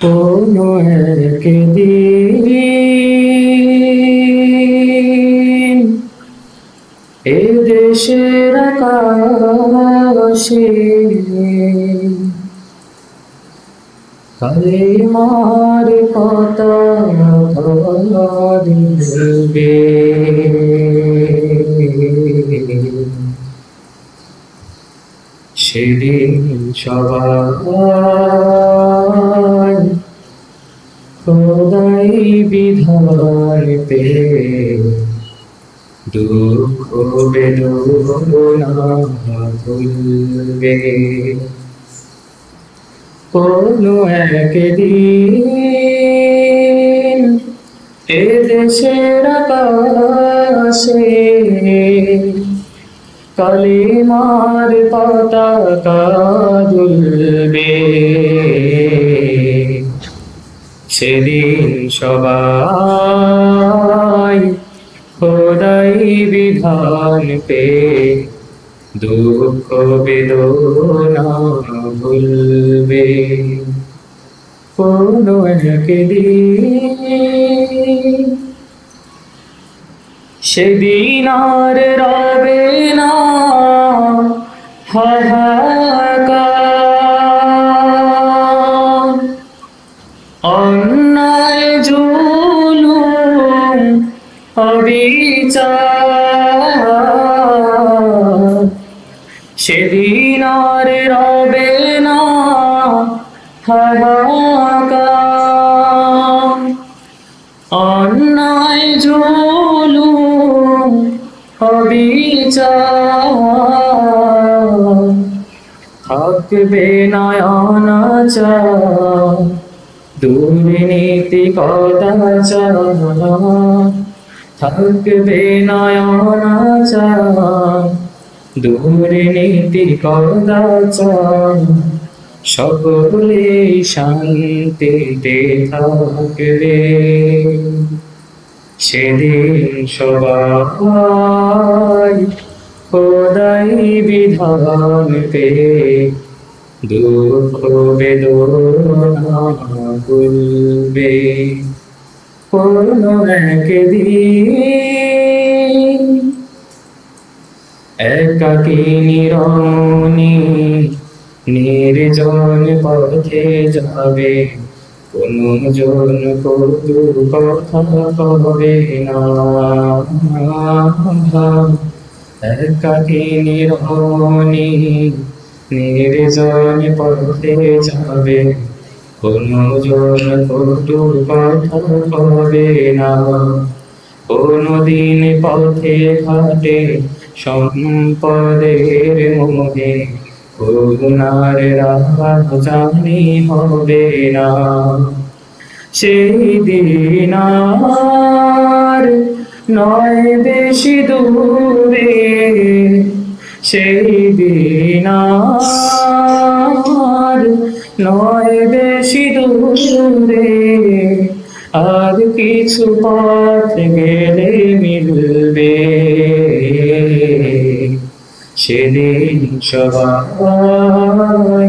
কোনো একদিন এ দেশের আকাশে কালেমার পতাকা দুলবে। সেদিন সবাই খোদাই বিধান পে দুঃখ বেদনা ভুলবে। কোনো একদিন এ দেশের আকাশে কালেমার পতাকা দুলবে। সেদিন সবাই খোদাই বিধান পে দুঃখ বেদনা ভুলবে। কোনো একদিন সেদিন আর রবে না হাহাকার, অন্যায় জুলুম অবিচার। সেদিন আর রবে না হাহাকার, অন্যায় জুলুম অবিচার। থাকবে না অনাচার, দুর্নীতি কদাচার। থাকবে না অনাচার, দুর্নীতি কদাচার। সকলে শান্তিতে থাকবে। সেদিন সবাই খোদাই বিধান পে দুঃখ বেদনা ভুলবে। কোনো একদিন একাকিনী রমণী নির্জন পথে যাবে, কোনো জন কটু কথা কবে না। একাকিনী রমণী নির্জন পথে যাবে, কোনো জন কটু কথা কবে না। কোনদিন পথে ঘাটে সম্পদের মোহে করুণার রাজধানী হবে না। সেই দিন আর নয় বেশি দূরে, সেই দিন আর নয় বেশি দূরে। আর কিছু পথ গেলে মিলবে। সেদিন সবাই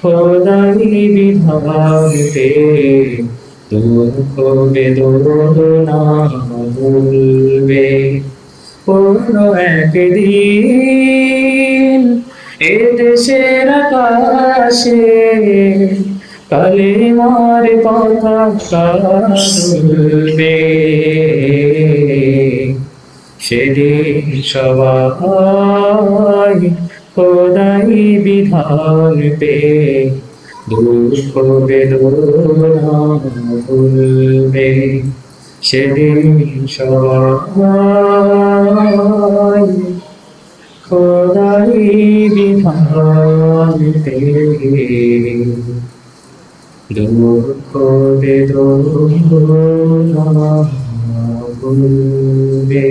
খোদাই বিধান পে দুঃখ বেদনা ভুলবে। কোনো একদিন এ দেশের আকাশে কালেমার পতাকা দুলবে। সেদিন সবাই খোদাই বিধান পে দুঃখ বেদনা ভুলবে। সেদিন সবাই খোদাই বিধান পে দুঃখ বেদনা ভুলবে।